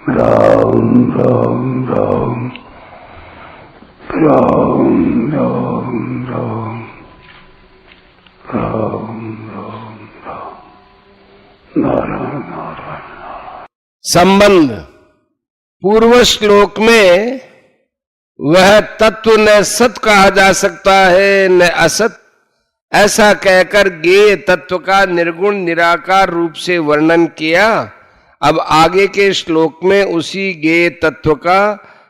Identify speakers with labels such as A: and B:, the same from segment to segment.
A: राम राम राम राम राम राम राम राम राम नारायण नारायण।
B: संबंध पूर्व श्लोक में वह तत्व न सत कहा जा सकता है न असत, ऐसा कहकर ज्ञेय तत्व का निर्गुण निराकार रूप से वर्णन किया। अब आगे के श्लोक में उसी ज्ञेय तत्व का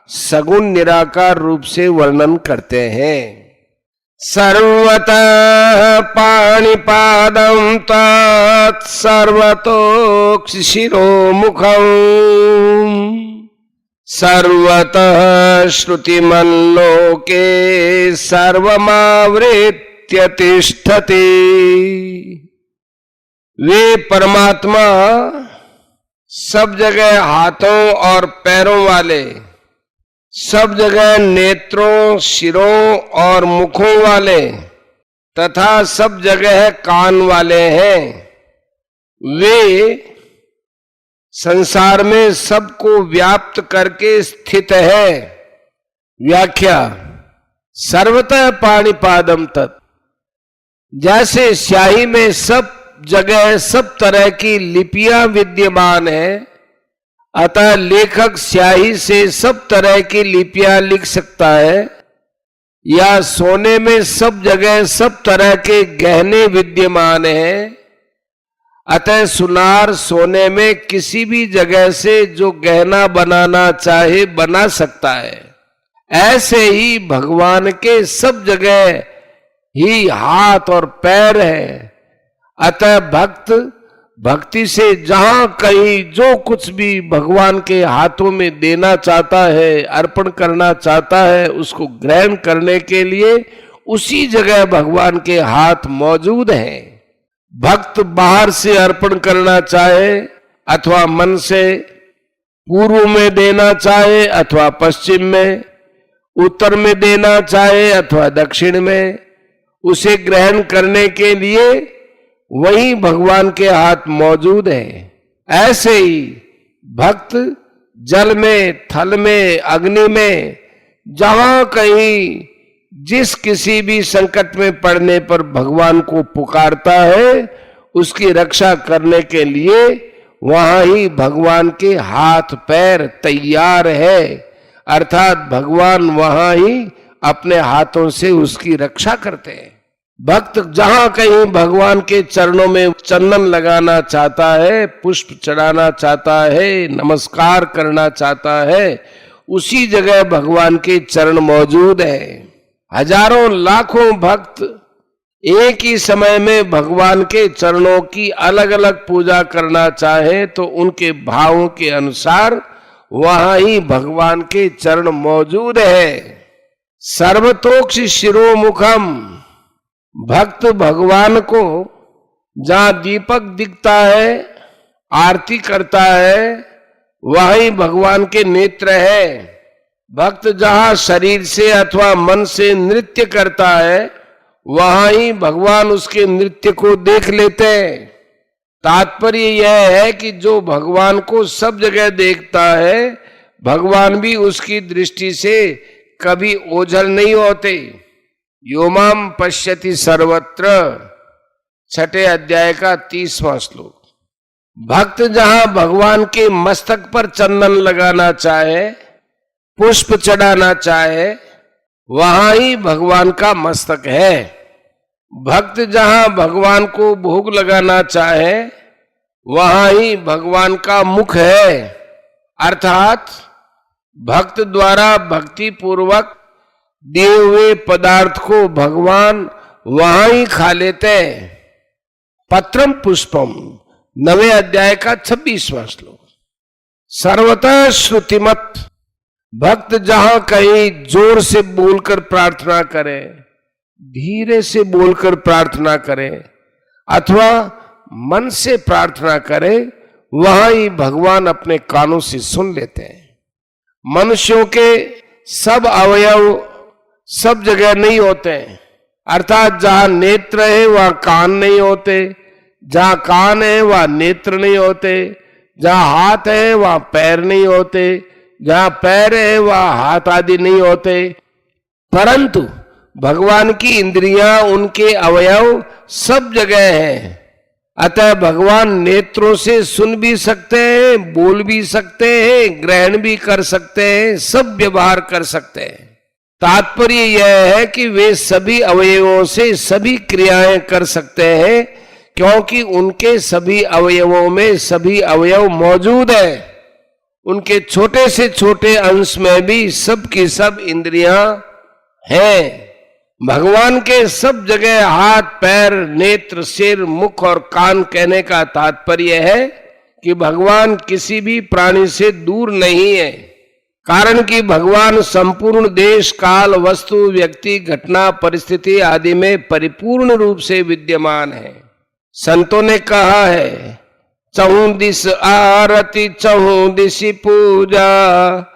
B: सगुण निराकार रूप से वर्णन करते हैं। सर्वतः पाणिपादं तत् सर्वतोक्षिशिरोमुखम् सर्वतः श्रुतिमल्लोके सर्वमावृत्य तिष्ठति। वे परमात्मा सब जगह हाथों और पैरों वाले, सब जगह नेत्रों, सिरों और मुखों वाले तथा सब जगह कान वाले हैं। वे संसार में सबको व्याप्त करके स्थित है। व्याख्या सर्वतः पाणिपादम तत्, जैसे स्याही में सब जगह सब तरह की लिपियां विद्यमान है, अतः लेखक स्याही से सब तरह की लिपियां लिख सकता है, या सोने में सब जगह सब तरह के गहने विद्यमान हैं, अतः सुनार सोने में किसी भी जगह से जो गहना बनाना चाहे बना सकता है। ऐसे ही भगवान के सब जगह ही हाथ और पैर है, अतः भक्त भक्ति से जहां कहीं जो कुछ भी भगवान के हाथों में देना चाहता है, अर्पण करना चाहता है, उसको ग्रहण करने के लिए उसी जगह भगवान के हाथ मौजूद हैं। भक्त बाहर से अर्पण करना चाहे अथवा मन से, पूर्व में देना चाहे अथवा पश्चिम में, उत्तर में देना चाहे अथवा दक्षिण में, उसे ग्रहण करने के लिए वही भगवान के हाथ मौजूद है। ऐसे ही भक्त जल में, थल में, अग्नि में, जहां कहीं जिस किसी भी संकट में पड़ने पर भगवान को पुकारता है, उसकी रक्षा करने के लिए वहां ही भगवान के हाथ पैर तैयार है, अर्थात भगवान वहां ही अपने हाथों से उसकी रक्षा करते हैं। भक्त जहां कहीं भगवान के चरणों में चंदन लगाना चाहता है, पुष्प चढ़ाना चाहता है, नमस्कार करना चाहता है, उसी जगह भगवान के चरण मौजूद है। हजारों लाखों भक्त एक ही समय में भगवान के चरणों की अलग अलग पूजा करना चाहे तो उनके भावों के अनुसार वहां ही भगवान के चरण मौजूद है। सर्वतोक्ष शिरोमुखम, भक्त भगवान को जहां दीपक दिखता है, आरती करता है, वहीं भगवान के नेत्र है। भक्त जहां शरीर से अथवा मन से नृत्य करता है, वहां ही भगवान उसके नृत्य को देख लेते हैं। तात्पर्य यह है कि जो भगवान को सब जगह देखता है, भगवान भी उसकी दृष्टि से कभी ओझल नहीं होते। योमाम पश्यति सर्वत्र, 6 अध्याय का 30वां श्लोक। भक्त जहां भगवान के मस्तक पर चंदन लगाना चाहे, पुष्प चढ़ाना चाहे, वहां ही भगवान का मस्तक है। भक्त जहां भगवान को भोग लगाना चाहे, वहां ही भगवान का मुख है, अर्थात भक्त द्वारा भक्ति पूर्वक दिए हुए पदार्थ को भगवान वहां ही खा लेते हैं। पत्रम पुष्पम, 9वें अध्याय का 26वां श्लोक। सर्वतः श्रुतिमत, भक्त जहां कहीं जोर से बोलकर प्रार्थना करे, धीरे से बोलकर प्रार्थना करे अथवा मन से प्रार्थना करे, वहां ही भगवान अपने कानों से सुन लेते हैं। मनुष्यों के सब अवयव सब जगह नहीं होते हैं, अर्थात जहां नेत्र है वहां कान नहीं होते, जहां कान है वहां नेत्र नहीं होते, जहां हाथ है वहां पैर नहीं होते, जहां पैर है वहां हाथ आदि नहीं होते, परंतु भगवान की इंद्रियां, उनके अवयव सब जगह हैं। अतः भगवान नेत्रों से सुन भी सकते हैं, बोल भी सकते हैं, ग्रहण भी कर सकते हैं, सब व्यवहार कर सकते हैं। तात्पर्य यह है कि वे सभी अवयवों से सभी क्रियाएं कर सकते हैं, क्योंकि उनके सभी अवयवों में सभी अवयव मौजूद है। उनके छोटे से छोटे अंश में भी सब की सब इंद्रियां हैं। भगवान के सब जगह हाथ, पैर, नेत्र, सिर, मुख और कान कहने का तात्पर्य है कि भगवान किसी भी प्राणी से दूर नहीं है, कारण कि भगवान संपूर्ण देश, काल, वस्तु, व्यक्ति, घटना, परिस्थिति आदि में परिपूर्ण रूप से विद्यमान है। संतों ने कहा है, चहुं दिस आरती, चहुं दिस पूजा,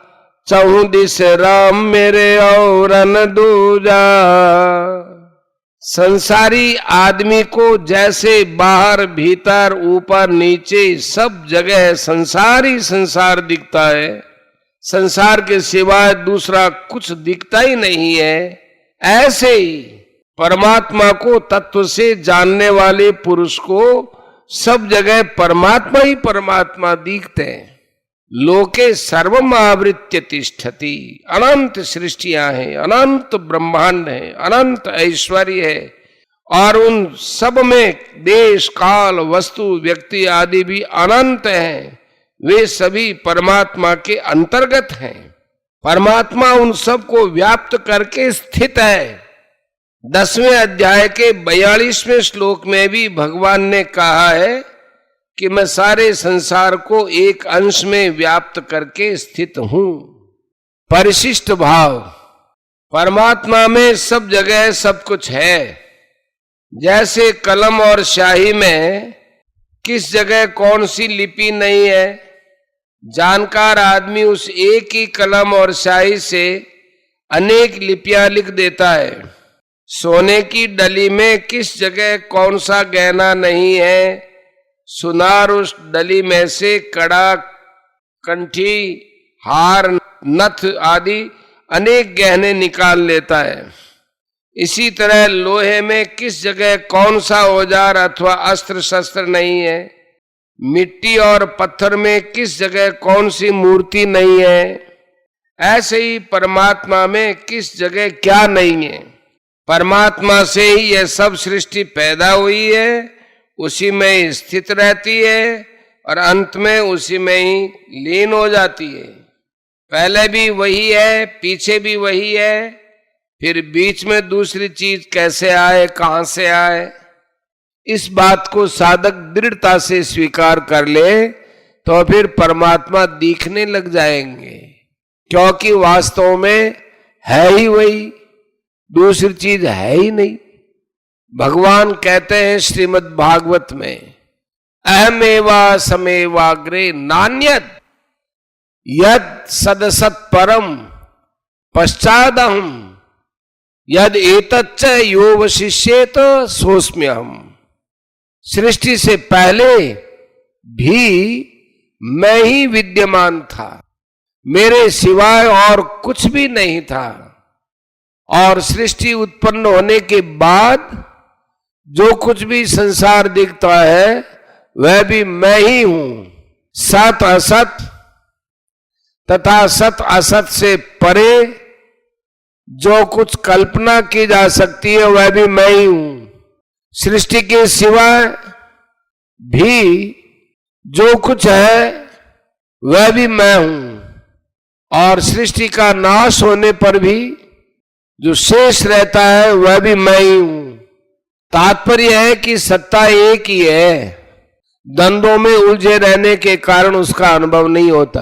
B: चहुं दिस राम मेरे और न दूजा। संसारी आदमी को जैसे बाहर, भीतर, ऊपर, नीचे सब जगह संसार ही संसार दिखता है, संसार के सिवाय दूसरा कुछ दिखता ही नहीं है, ऐसे ही परमात्मा को तत्व से जानने वाले पुरुष को सब जगह परमात्मा ही परमात्मा दिखते हैं। लोके सर्वम आवृत्य तिष्ठति, अनंत सृष्टियां हैं, अनंत ब्रह्मांड है, अनंत ऐश्वर्य है, और उन सब में देश, काल, वस्तु, व्यक्ति आदि भी अनंत हैं। वे सभी परमात्मा के अंतर्गत हैं। परमात्मा उन सब को व्याप्त करके स्थित है। 10वें अध्याय के 42वें श्लोक में भी भगवान ने कहा है कि मैं सारे संसार को एक अंश में व्याप्त करके स्थित हूं। परिशिष्ट भाव, परमात्मा में सब जगह सब कुछ है। जैसे कलम और स्याही में किस जगह कौन सी लिपि नहीं है, जानकार आदमी उस एक ही कलम और स्याही से अनेक लिपियां लिख देता है। सोने की डली में किस जगह कौन सा गहना नहीं है, सुनार उस डली में से कड़ा, कंठी, हार, नथ आदि अनेक गहने निकाल लेता है। इसी तरह लोहे में किस जगह कौन सा औजार अथवा अस्त्र शस्त्र नहीं है, मिट्टी और पत्थर में किस जगह कौन सी मूर्ति नहीं है, ऐसे ही परमात्मा में किस जगह क्या नहीं है। परमात्मा से ही यह सब सृष्टि पैदा हुई है, उसी में ही स्थित रहती है और अंत में उसी में ही लीन हो जाती है। पहले भी वही है, पीछे भी वही है, फिर बीच में दूसरी चीज कैसे आए, कहां से आए। इस बात को साधक दृढ़ता से स्वीकार कर ले तो फिर परमात्मा दिखने लग जाएंगे, क्योंकि वास्तव में है ही वही, दूसरी चीज है ही नहीं। भगवान कहते हैं श्रीमद् भागवत में, अहमेवा समेवाग्रे नान्यत यद सदसत परम पश्चादहम यद एतच्च यो वशिष्येत सोस्म्यहम। सृष्टि से पहले भी मैं ही विद्यमान था, मेरे सिवाय और कुछ भी नहीं था, और सृष्टि उत्पन्न होने के बाद जो कुछ भी संसार दिखता है वह भी मैं ही हूं। सत असत तथा सत असत से परे जो कुछ कल्पना की जा सकती है वह भी मैं ही हूं। सृष्टि के सिवाय भी जो कुछ है वह भी मैं हूं, और सृष्टि का नाश होने पर भी जो शेष रहता है वह भी मैं ही हूं। तात्पर्य है कि सत्ता एक ही है, द्वंद्वों में उलझे रहने के कारण उसका अनुभव नहीं होता।